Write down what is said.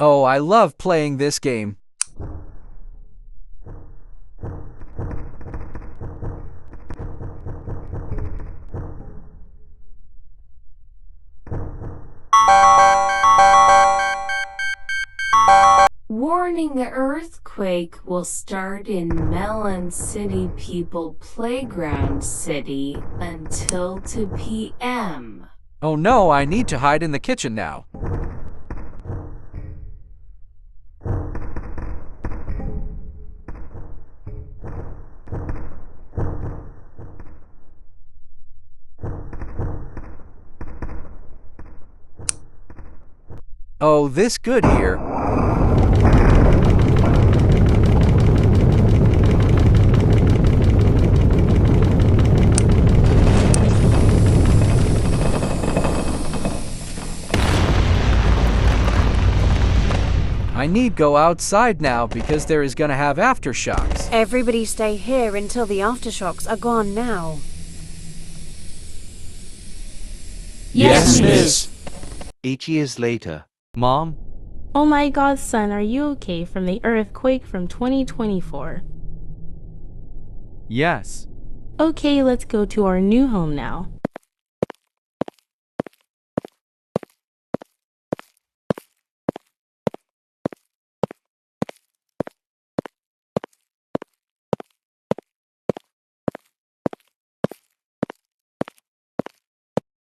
Oh, I love playing this game. Warning, the earthquake will start in Melon City People Playground City until 2 p.m. Oh no, I need to hide in the kitchen now. Oh, this good here. I need go outside now because there is gonna have aftershocks. Everybody stay here until the aftershocks are gone now. Yes, miss. 8 years later. Mom? Oh my god, son, are you okay from the earthquake from 2024? Yes. Okay, let's go to our new home now.